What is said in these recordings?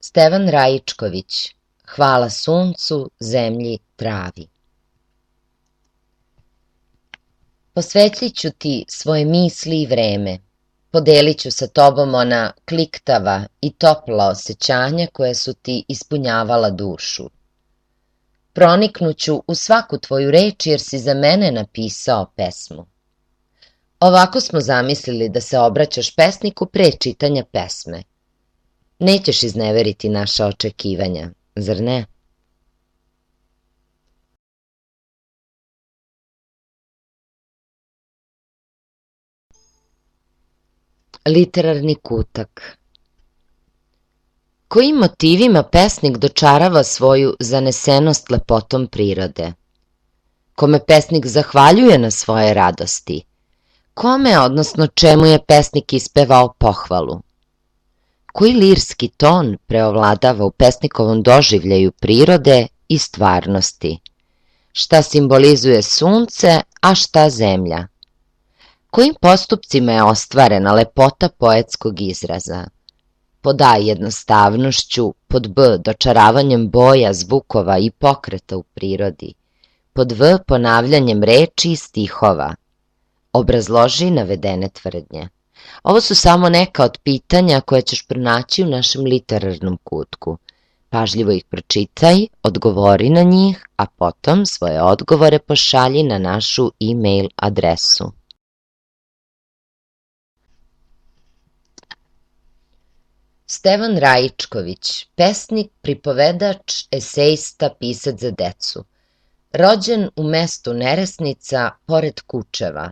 Stevan Raичковиć Hvala suncu, zemlji, travi. Posvetit ću ti svoje misli i vreme. Podelit ću sa tobom ona kliktava i topla osjećanja koja su ti ispunjavala dušu. Proniknuću u svaku tvoju reč jer si za mene napisao pesmu. Ovako smo zamislili da se obraćaš pesniku pre čitanja pesme. Nećeš izneveriti naša očekivanja, zar ne? Literarni kutak. Kojim motivima pesnik dočarava svoju zanesenost lepotom prirode? Kome pesnik zahvaljuje na svoje radosti? Kome, odnosno čemu je pesnik ispevao pohvalu? Koji lirski ton preovladava u pesnikovom doživljaju prirode i stvarnosti? Šta simbolizuje sunce, a šta zemlja? Kojim postupcima je ostvarena lepota poetskog izraza? Pod A jednostavnošću, pod B dočaravanjem boja, zvukova i pokreta u prirodi, pod V ponavljanjem reči i stihova. Obrazloži navedene tvrdnje. Ovo su samo neka od pitanja koje ćeš pronaći u našem literarnom kutku. Pažljivo ih pročitaj, odgovori na njih, a potom svoje odgovore pošalji na našu e-mail adresu. Stevan Raичковиć, pesnik, pripovedač, esejista, pisac za decu. Rođen u mestu Neresnica, pored Kučeva.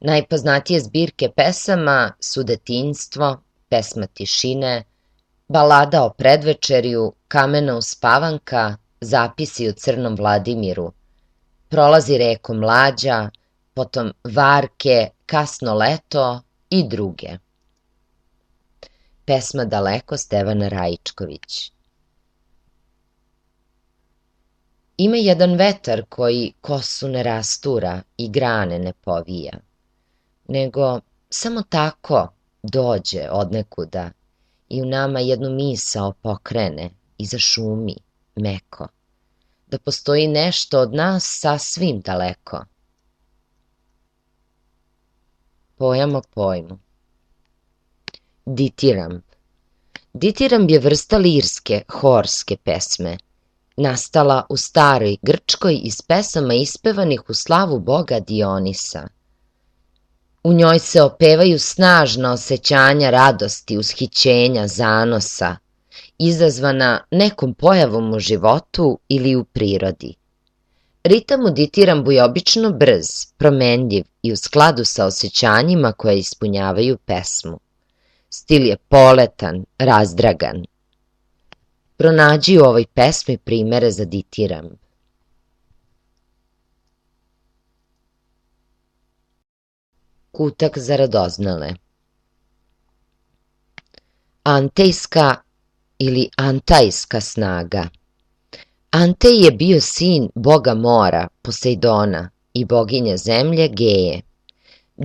Najpoznatije zbirke pesama su Detinjstvo, Pesma tišine, Balada o predvečerju, Kamena uspavanka, Zapisi o crnom Vladimiru, Prolazi reko mlađa, potom Varke, Kasno leto i druge. Pesma Daleko Stevana Raичковić. Ima jedan vetar koji kosu ne rastura i grane ne povija, nego samo tako dođe odnekuda i u nama jednu misao pokrene i zašumi meko, da postoji nešto od nas sasvim daleko. Pojam o pojmu. Ditiramb. Ditiramb je vrsta lirske, horske pesme, nastala u staroj Grčkoj iz pesama ispevanih u slavu boga Dionisa. U njoj se opevaju snažna osjećanja radosti, ushićenja, zanosa, izazvana nekom pojavom u životu ili u prirodi. Ritam u ditirambu je obično brz, promenljiv i u skladu sa osjećanjima koje ispunjavaju pesmu. Stil je poletan, razdragan. Pronađi u ovoj pesmi primere za ditiramb. Kutak za radoznale. Antejska ili antajska snaga. Antej je bio sin boga mora, Posejdona, i boginje zemlje Geje.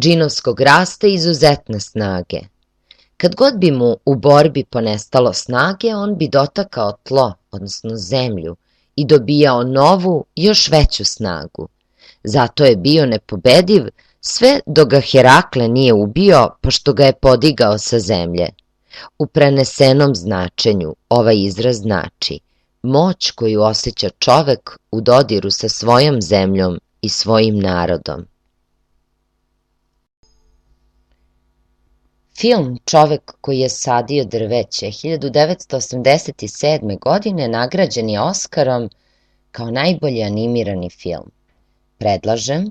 Džinovskog rasta i izuzetne snage. Kad god bi mu u borbi ponestalo snage, on bi dotakao tlo, odnosno zemlju, i dobijao novu, još veću snagu. Zato je bio nepobediv sve dok ga Herakle nije ubio, pošto ga je podigao sa zemlje. U prenesenom značenju ovaj izraz znači moć koju osjeća čovek u dodiru sa svojom zemljom i svojim narodom. Film Čovek koji je sadio drveće 1987. godine nagrađen je Oskarom kao najbolji animirani film. Predlažem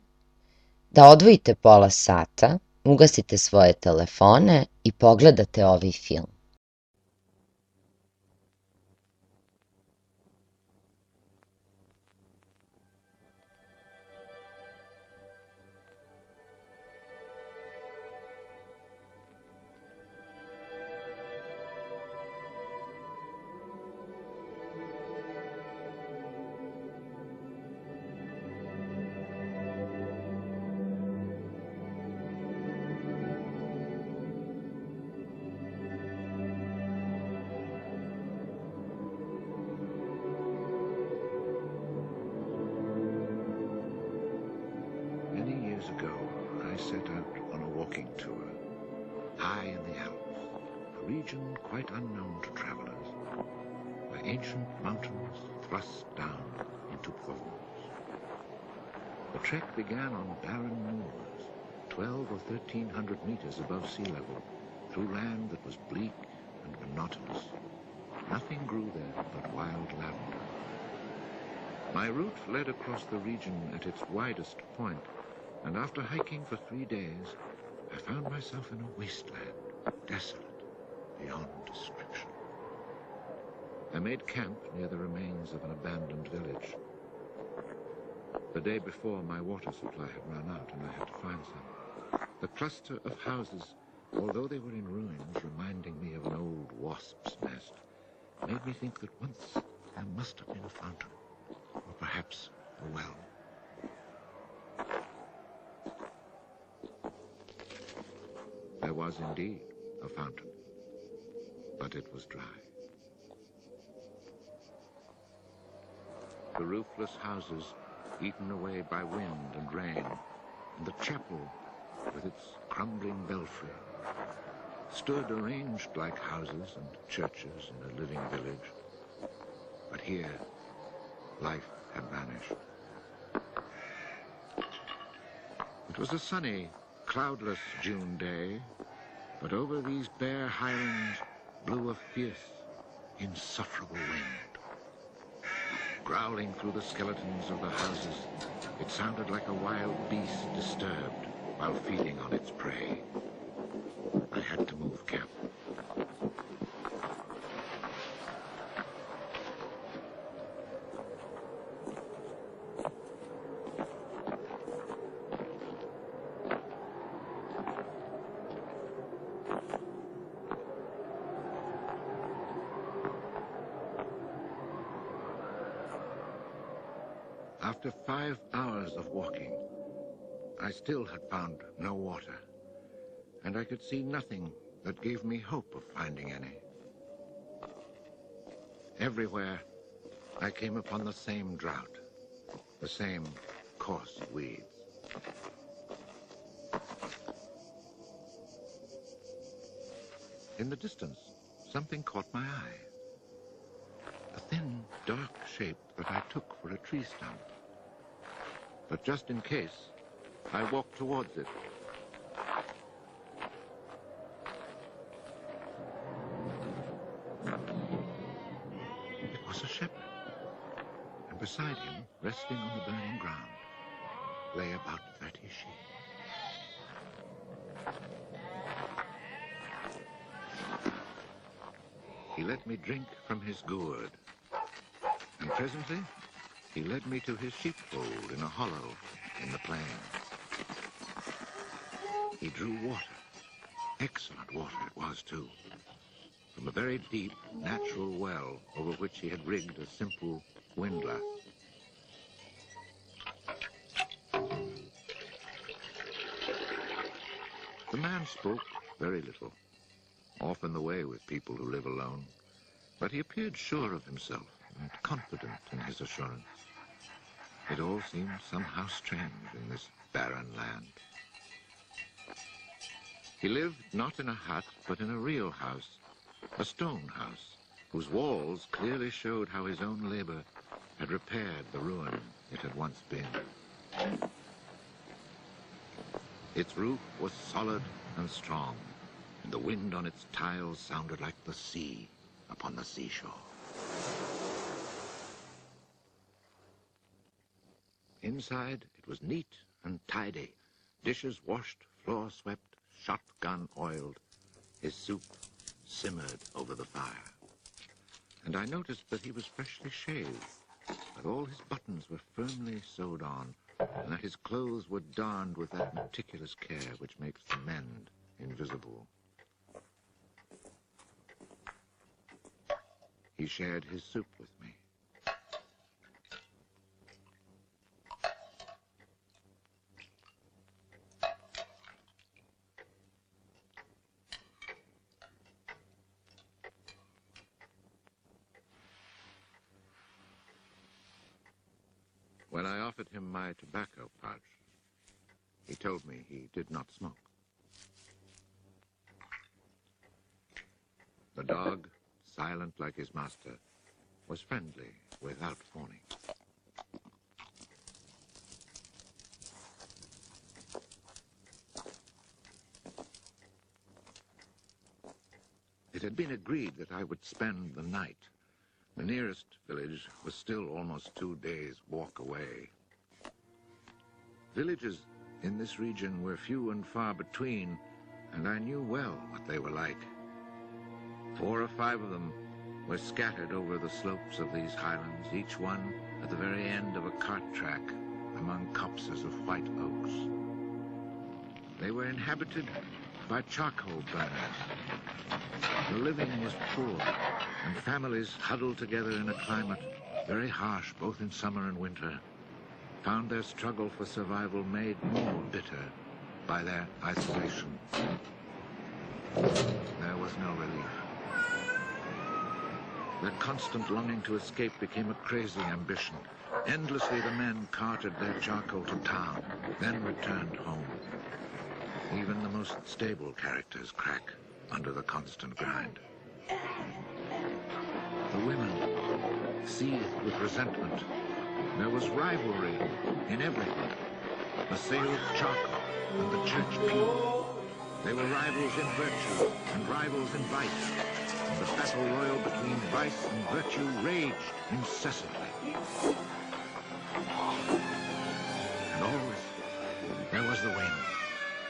da odvojite pola sata, ugasite svoje telefone i pogledate ovaj film. ago, I set out on a walking tour, high in the Alps, a region quite unknown to travelers, where ancient mountains thrust down into Provence. The trek began on barren moors, 12 or 1,300 meters above sea level, through land that was bleak and monotonous. Nothing grew there but wild lavender. My route led across the region at its widest point, and after hiking for 3 days, I found myself in a wasteland, desolate beyond description. I made camp near the remains of an abandoned village. The day before, my water supply had run out, and I had to find some. The cluster of houses, although they were in ruins, reminding me of an old wasp's nest, made me think that once there must have been a fountain, or perhaps a well. There was indeed a fountain, but it was dry. The roofless houses, eaten away by wind and rain, and the chapel with its crumbling belfry, stood arranged like houses and churches in a living village. But here, life had vanished. It was a sunny, cloudless June day, but over these bare highlands blew a fierce, insufferable wind. Growling through the skeletons of the houses, it sounded like a wild beast disturbed while feeding on its prey. I had to move camp. After 5 hours of walking, I still had found no water, and I could see nothing that gave me hope of finding any. Everywhere, I came upon the same drought, the same coarse weeds. In the distance, something caught my eye. A thin, dark shape that I took for a tree stump. But just in case, I walked towards it. It was a shepherd, and beside him, resting on the burning ground, lay about 30 sheep. He let me drink from his gourd, and presently he led me to his sheepfold in a hollow in the plain. He drew water. Excellent water it was, too, from a very deep, natural well over which he had rigged a simple windlass. The man spoke very little, often the way with people who live alone, but he appeared sure of himself and confident in his assurance. It all seemed somehow strange in this barren land. He lived not in a hut, but in a real house, a stone house, whose walls clearly showed how his own labor had repaired the ruin it had once been. Its roof was solid and strong, and the wind on its tiles sounded like the sea upon the seashore. Inside, it was neat and tidy, dishes washed, floor swept, shotgun oiled. His soup simmered over the fire. And I noticed that he was freshly shaved, that all his buttons were firmly sewed on, and that his clothes were darned with that meticulous care which makes the mend invisible. He shared his soup with me. When I offered him my tobacco pouch, he told me he did not smoke. The dog, silent like his master, was friendly without fawning. It had been agreed that I would spend the night. The nearest village was still almost 2 days' walk away. Villages in this region were few and far between, and I knew well what they were like. 4 or 5 of them were scattered over the slopes of these highlands, each one at the very end of a cart track among copses of white oaks. They were inhabited by charcoal burners. The living was poor, and families huddled together in a climate very harsh both in summer and winter found their struggle for survival made more bitter by their isolation. There was no relief. Their constant longing to escape became a crazy ambition. Endlessly the men carted their charcoal to town, then returned home. Even the most stable characters crack under the constant grind. The women seethed with resentment. There was rivalry in everything. The sale of charcoal and the church pew. They were rivals in virtue and rivals in vice. And the battle royal between vice and virtue raged incessantly. And always there was the wind.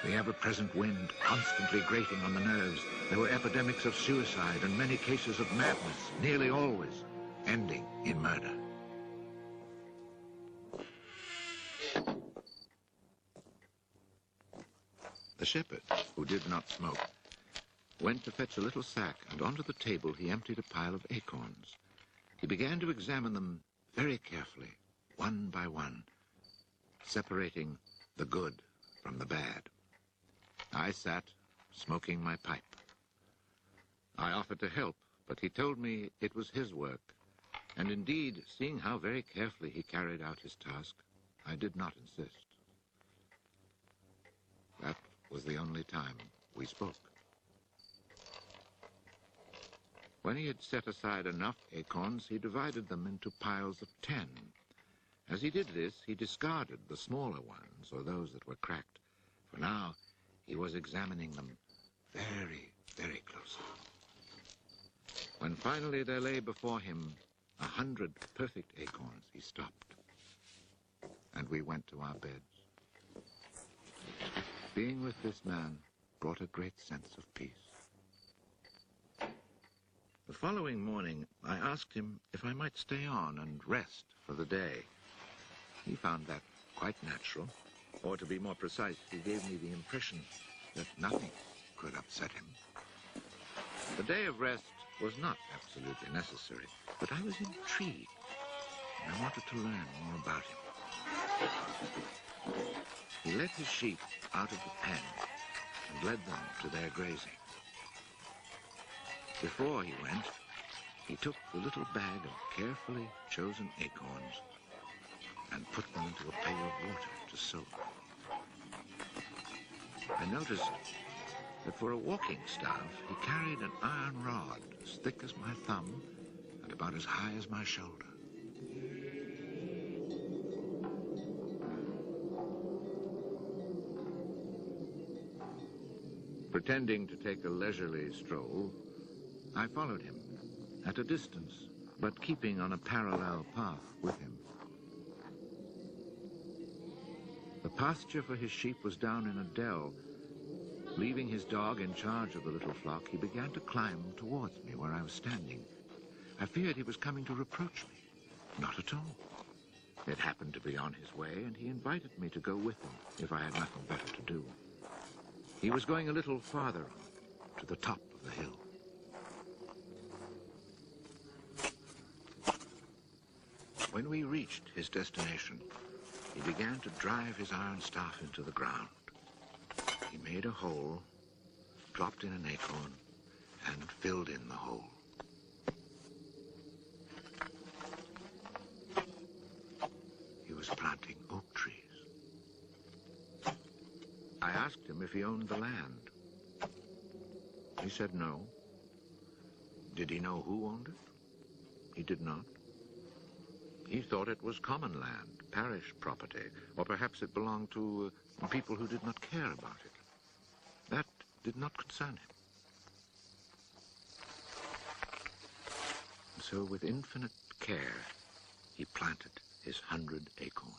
The ever-present wind constantly grating on the nerves. There were epidemics of suicide and many cases of madness, nearly always ending in murder. The shepherd, who did not smoke, went to fetch a little sack, and onto the table he emptied a pile of acorns. He began to examine them very carefully, one by one, separating the good from the bad. I sat, smoking my pipe. I offered to help, but he told me it was his work, and indeed, seeing how very carefully he carried out his task, I did not insist. That was the only time we spoke. When he had set aside enough acorns, he divided them into piles of 10. As he did this, he discarded the smaller ones, or those that were cracked, for now he was examining them very, very closely. When finally there lay before him 100 perfect acorns, he stopped, and we went to our beds. Being with this man brought a great sense of peace. The following morning, I asked him if I might stay on and rest for the day. He found that quite natural, or to be more precise, he gave me the impression that nothing could upset him. The day of rest was not absolutely necessary, but I was intrigued, and I wanted to learn more about him. He led his sheep out of the pen and led them to their grazing. Before he went, he took the little bag of carefully chosen acorns and put them into a pail of water to soak. I noticed that for a walking staff, he carried an iron rod as thick as my thumb and about as high as my shoulder. Pretending to take a leisurely stroll, I followed him at a distance, but keeping on a parallel path with him. The pasture for his sheep was down in a dell. Leaving his dog in charge of the little flock, he began to climb towards me where I was standing. I feared he was coming to reproach me. Not at all. It happened to be on his way, and he invited me to go with him if I had nothing better to do. He was going a little farther on, to the top of the hill. When we reached his destination, he began to drive his iron staff into the ground. He made a hole, dropped in an acorn, and filled in the hole. He was planting oak trees. I asked him if he owned the land. He said no. Did he know who owned it? He did not. He thought it was common land, parish property, or perhaps it belonged to people who did not care about it. That did not concern him. So with infinite care, he planted his 100 acorns.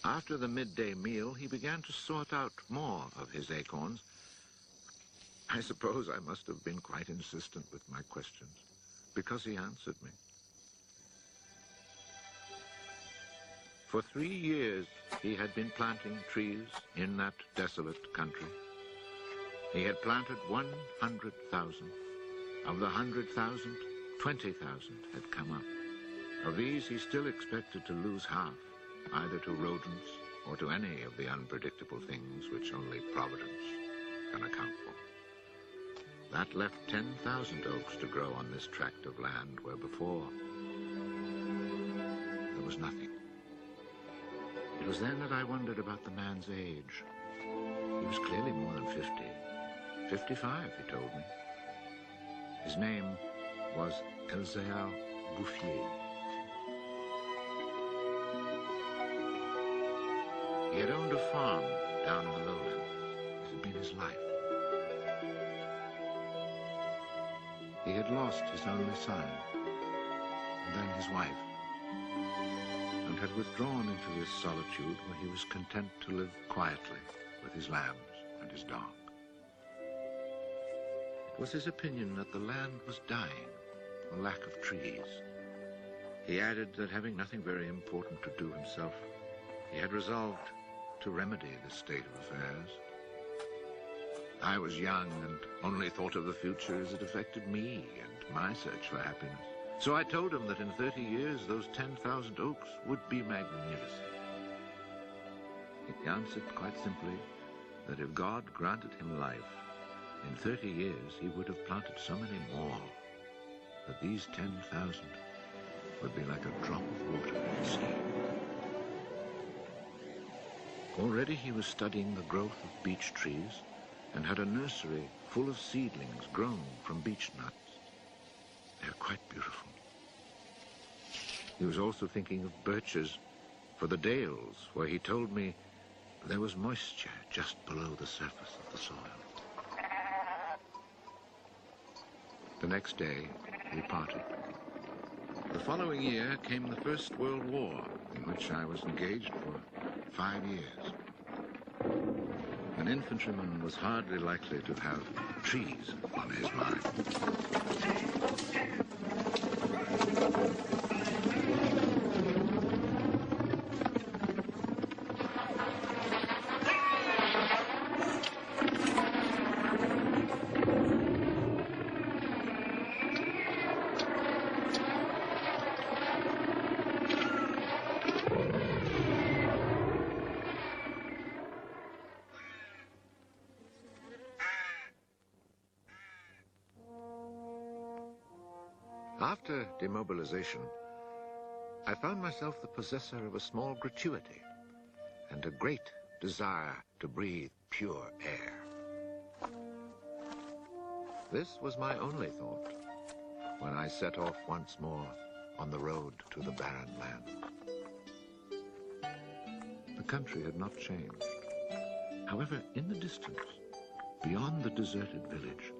After the midday meal, he began to sort out more of his acorns. I suppose I must have been quite insistent with my questions, because he answered me. For 3 years, he had been planting trees in that desolate country. He had planted 100,000. Of the 100,000, 20,000 had come up. Of these, he still expected to lose half, either to rodents or to any of the unpredictable things which only Providence can account for. That left 10,000 oaks to grow on this tract of land where before there was nothing. It was then that I wondered about the man's age. He was clearly more than 50. 55, he told me. His name was Stevan Raичковиќ. He had owned a farm down in the lowlands. It had been his life. He had lost his only son, and then his wife, and had withdrawn into this solitude where he was content to live quietly with his lambs and his dog. It was his opinion that the land was dying for lack of trees. He added that having nothing very important to do himself, he had resolved to remedy this state of affairs. I was young and only thought of the future as it affected me and my search for happiness. So I told him that in 30 years those 10,000 oaks would be magnificent. He answered quite simply that if God granted him life, in 30 years he would have planted so many more that these 10,000 would be like a drop of water in the sea. Already he was studying the growth of beech trees and had a nursery full of seedlings grown from beech nuts. They're quite beautiful. He was also thinking of birches for the dales, where he told me there was moisture just below the surface of the soil. The next day, we parted. The following year came the First World War, in which I was engaged for 5 years. An infantryman was hardly likely to have trees on his mind. After demobilization, I found myself the possessor of a small gratuity and a great desire to breathe pure air. This was my only thought when I set off once more on the road to the barren land. The country had not changed. However, in the distance, beyond the deserted village,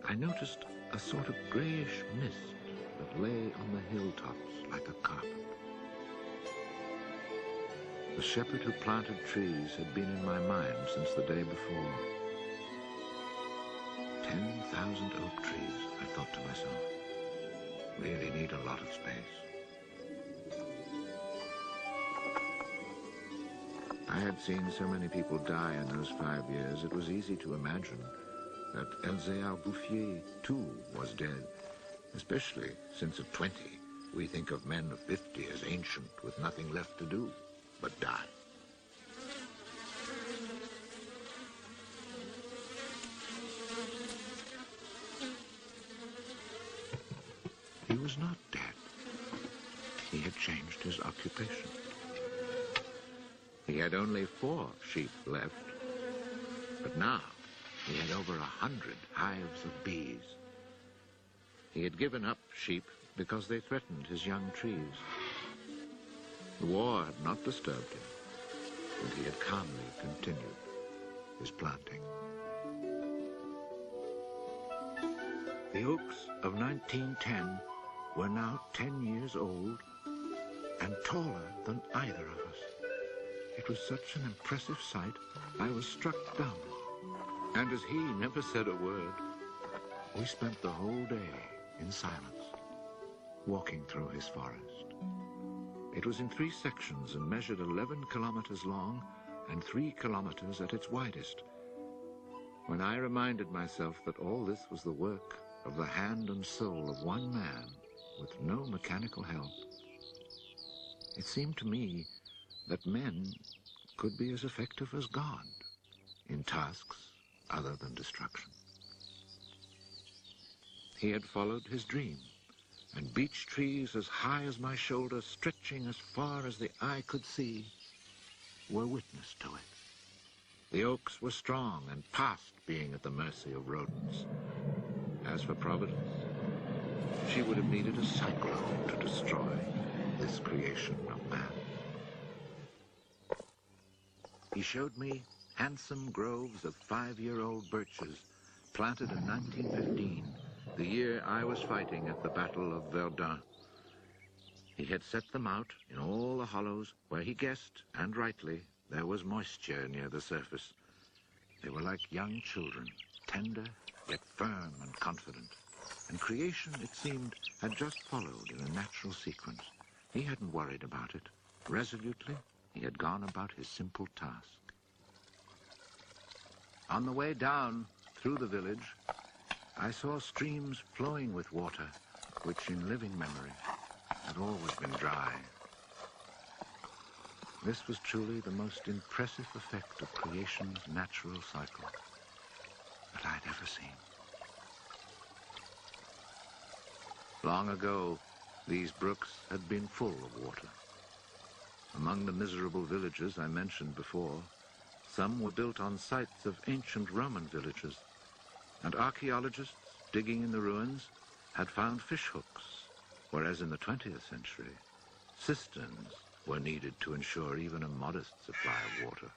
I noticed a sort of grayish mist that lay on the hilltops like a carpet. The shepherd who planted trees had been in my mind since the day before. 10,000 oak trees, I thought to myself, really need a lot of space. I had seen so many people die in those 5 years, it was easy to imagine that Stevan Raичковiќ too was dead, especially since at 20 we think of men of 50 as ancient with nothing left to do but die. He was not dead. He had changed his occupation. He had only 4 sheep left, but now he had over 100 hives of bees. He had given up sheep because they threatened his young trees. The war had not disturbed him, and he had calmly continued his planting. The oaks of 1910 were now 10 years old and taller than either of us. It was such an impressive sight, I was struck dumb. And as he never said a word, we spent the whole day in silence, walking through his forest. It was in 3 sections and measured 11 kilometers long and 3 kilometers at its widest. When I reminded myself that all this was the work of the hand and soul of one man with no mechanical help, it seemed to me that men could be as effective as God in tasks other than destruction. He had followed his dream, and beech trees as high as my shoulder, stretching as far as the eye could see, were witness to it. The oaks were strong and past being at the mercy of rodents. As for Providence, she would have needed a cyclone to destroy this creation of man. He showed me handsome groves of 5-year-old birches planted in 1915, the year I was fighting at the Battle of Verdun. He had set them out in all the hollows where he guessed, and rightly, there was moisture near the surface. They were like young children, tender yet firm and confident. And creation, it seemed, had just followed in a natural sequence. He hadn't worried about it. Resolutely, he had gone about his simple task. On the way down through the village, I saw streams flowing with water, which in living memory had always been dry. This was truly the most impressive effect of creation's natural cycle that I'd ever seen. Long ago, these brooks had been full of water. Among the miserable villages I mentioned before, some were built on sites of ancient Roman villages, and archaeologists digging in the ruins had found fish hooks, whereas in the 20th century, cisterns were needed to ensure even a modest supply of water.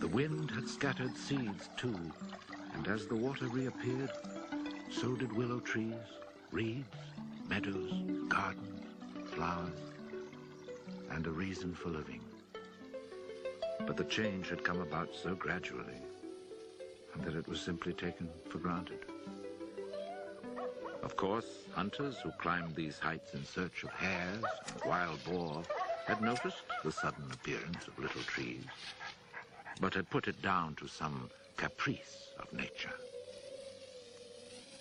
The wind had scattered seeds too, and as the water reappeared, so did willow trees, reeds, meadows, gardens, flowers, and a reason for living. But the change had come about so gradually, and that it was simply taken for granted. Of course, hunters who climbed these heights in search of hares and wild boar had noticed the sudden appearance of little trees, but had put it down to some caprice of nature.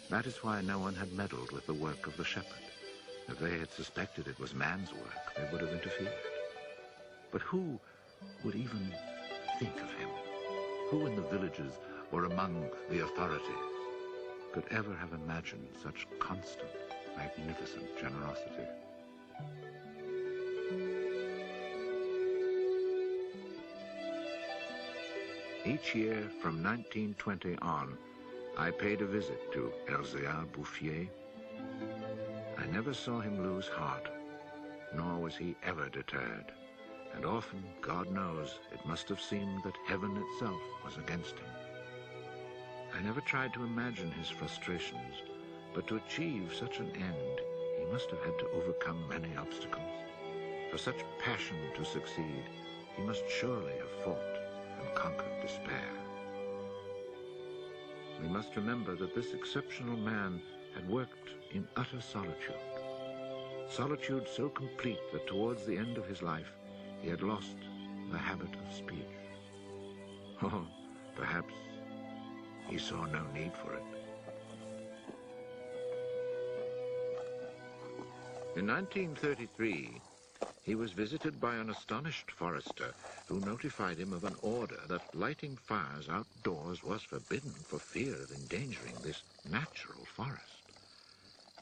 That is why no one had meddled with the work of the shepherd. If they had suspected it was man's work, they would have interfered. But who would even think of him? Who in the villages or among the authorities could ever have imagined such constant, magnificent generosity? Each year from 1920 on, I paid a visit to Elzéar Bouffier. I never saw him lose heart, nor was he ever deterred. And often, God knows, it must have seemed that heaven itself was against him. I never tried to imagine his frustrations, but to achieve such an end, he must have had to overcome many obstacles. For such passion to succeed, he must surely have fought and conquered despair. We must remember that this exceptional man had worked in utter solitude. Solitude so complete that towards the end of his life, he had lost the habit of speech. Oh, perhaps he saw no need for it. In 1933, he was visited by an astonished forester who notified him of an order that lighting fires outdoors was forbidden for fear of endangering this natural forest.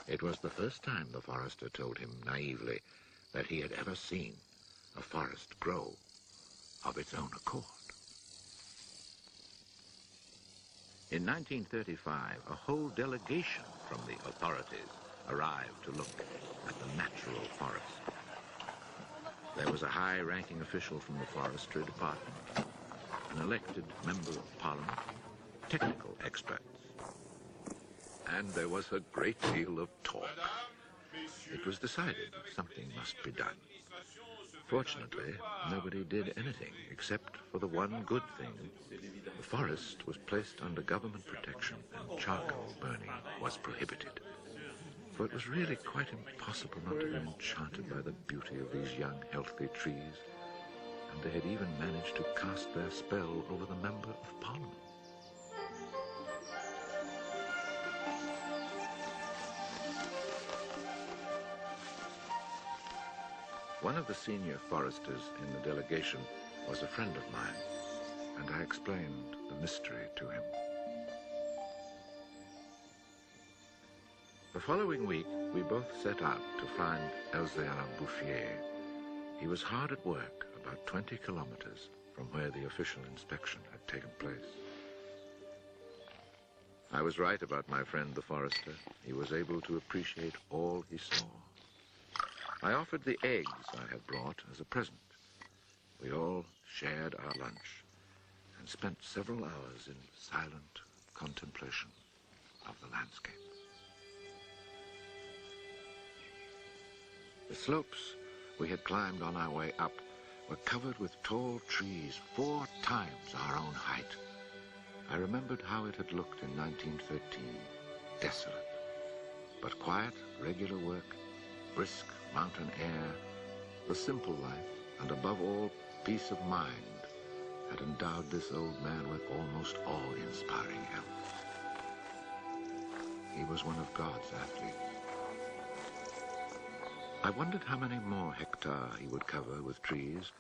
It was the first time, the forester told him naively, that he had ever seen a forest grow of its own accord. In 1935, a whole delegation from the authorities arrived to look at the natural forest. There was a high-ranking official from the forestry department, an elected member of parliament, technical experts, and there was a great deal of talk. It was decided something must be done. Fortunately, nobody did anything except for the one good thing. The forest was placed under government protection and charcoal burning was prohibited. For it was really quite impossible not to be enchanted by the beauty of these young, healthy trees. And they had even managed to cast their spell over the Member of Parliament. One of the senior foresters in the delegation was a friend of mine, and I explained the mystery to him. The following week, we both set out to find Elzéar Bouffier. He was hard at work about 20 kilometers from where the official inspection had taken place. I was right about my friend the forester. He was able to appreciate all he saw. I offered the eggs I had brought as a present. We all shared our lunch and spent several hours in silent contemplation of the landscape. The slopes we had climbed on our way up were covered with tall trees 4 times our own height. I remembered how it had looked in 1913, desolate, but quiet, regular work, brisk mountain air, the simple life, and above all, peace of mind, had endowed this old man with almost awe-inspiring health. He was one of God's athletes. I wondered how many more hectares he would cover with trees.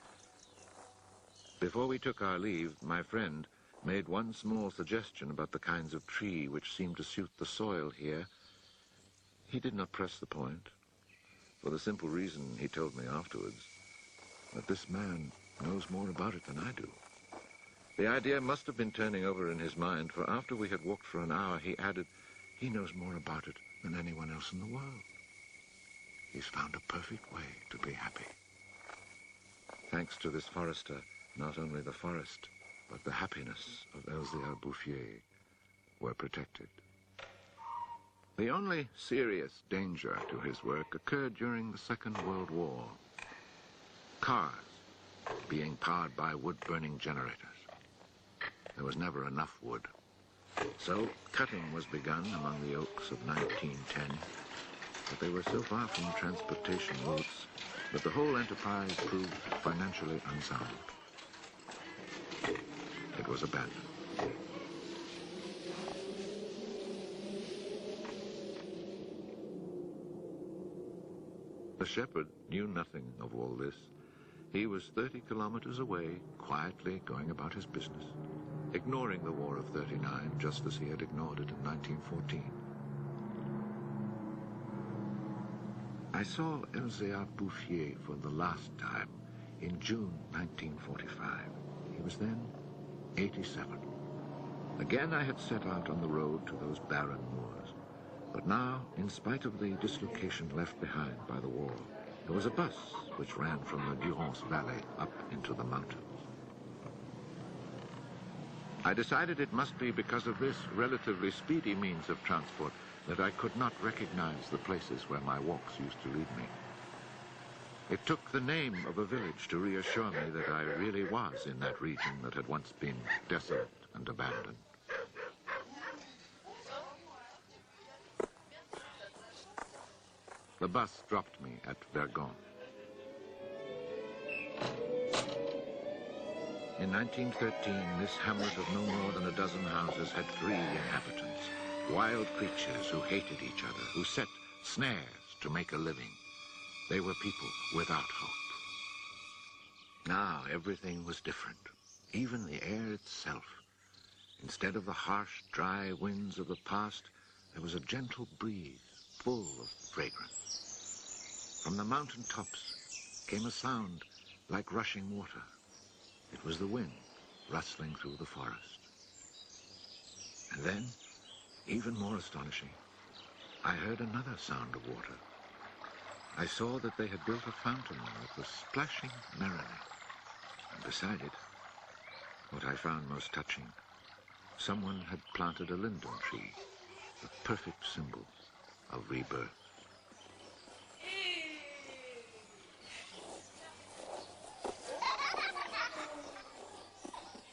Before we took our leave, my friend made one small suggestion about the kinds of tree which seemed to suit the soil here. He did not press the point, for the simple reason, he told me afterwards, that this man knows more about it than I do. The idea must have been turning over in his mind, for after we had walked for an hour, he added, he knows more about it than anyone else in the world. He's found a perfect way to be happy. Thanks to this forester, not only the forest, but the happiness of Elzéar Bouffier were protected. The only serious danger to his work occurred during the Second World War. Cars being powered by wood-burning generators. There was never enough wood. So cutting was begun among the oaks of 1910, but they were so far from transportation routes that the whole enterprise proved financially unsound. It was abandoned. The shepherd knew nothing of all this. He was 30 kilometers away, quietly going about his business, ignoring the War of '39 just as he had ignored it in 1914. I saw Elzéar Bouffier for the last time in June 1945. He was then 87. Again I had set out on the road to those barren moors. But now, in spite of the dislocation left behind by the war, there was a bus which ran from the Durance Valley up into the mountains. I decided it must be because of this relatively speedy means of transport that I could not recognize the places where my walks used to lead me. It took the name of a village to reassure me that I really was in that region that had once been desolate and abandoned. The bus dropped me at Vergon. In 1913, this hamlet of no more than a dozen houses had 3 inhabitants, wild creatures who hated each other, who set snares to make a living. They were people without hope. Now everything was different, even the air itself. Instead of the harsh, dry winds of the past, there was a gentle breeze, full of fragrance. From the mountain tops came a sound like rushing water. It was the wind rustling through the forest. And then, even more astonishing, I heard another sound of water. I saw that they had built a fountain that was splashing merrily. And beside it, what I found most touching, someone had planted a linden tree, the perfect symbol of rebirth.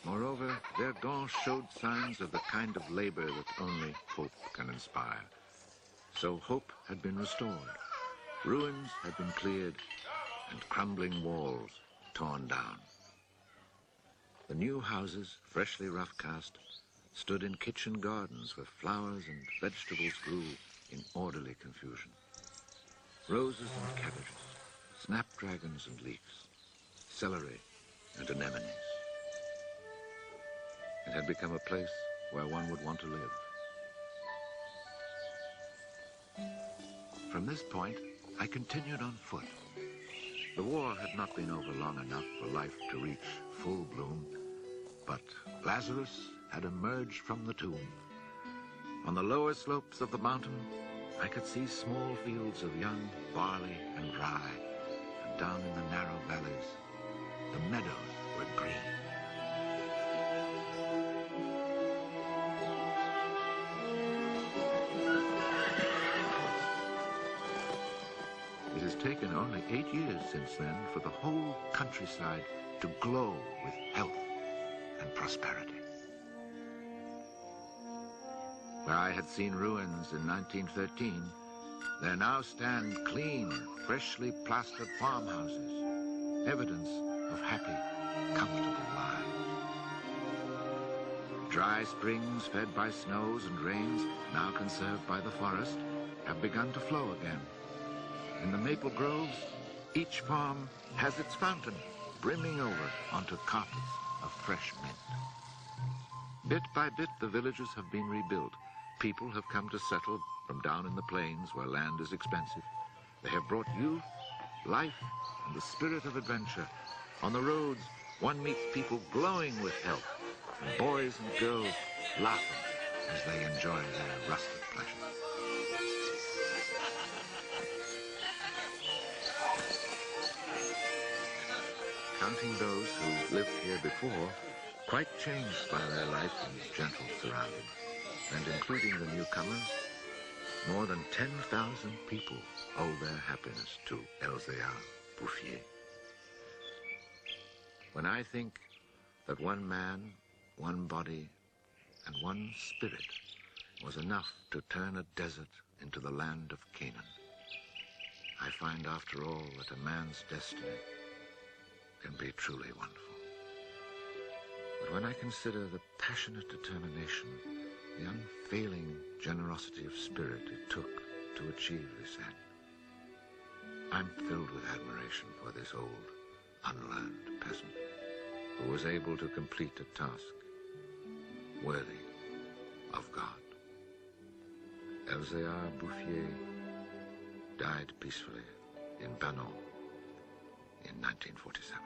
Moreover, their dance showed signs of the kind of labor that only hope can inspire. So hope had been restored, ruins had been cleared, and crumbling walls torn down. The new houses, freshly rough-cast, stood in kitchen gardens where flowers and vegetables grew in orderly confusion. Roses and cabbages, snapdragons and leeks, celery and anemones. It had become a place where one would want to live. From this point, I continued on foot. The war had not been over long enough for life to reach full bloom, but Lazarus had emerged from the tomb. On the lower slopes of the mountain, I could see small fields of young barley and rye, and down in the narrow valleys, the meadows were green. It has taken only 8 years since then for the whole countryside to glow with health and prosperity. Where I had seen ruins in 1913, there now stand clean, freshly plastered farmhouses, evidence of happy, comfortable lives. Dry springs fed by snows and rains, now conserved by the forest, have begun to flow again. In the maple groves, each farm has its fountain brimming over onto carpets of fresh mint. Bit by bit, the villages have been rebuilt. People have come to settle from down in the plains where land is expensive. They have brought youth, life, and the spirit of adventure. On the roads, one meets people glowing with health, and boys and girls laughing as they enjoy their rustic pleasures. Counting those who lived here before, quite changed by their life in gentle surroundings, and including the newcomers, more than 10,000 people owe their happiness to Elzéar Bouffier. When I think that one man, one body, and one spirit was enough to turn a desert into the land of Canaan, I find after all that a man's destiny can be truly wonderful. But when I consider the passionate determination, the unfailing generosity of spirit it took to achieve this end, I'm filled with admiration for this old, unlearned peasant who was able to complete a task worthy of God. Elzéar Bouffier died peacefully in Banon in 1947.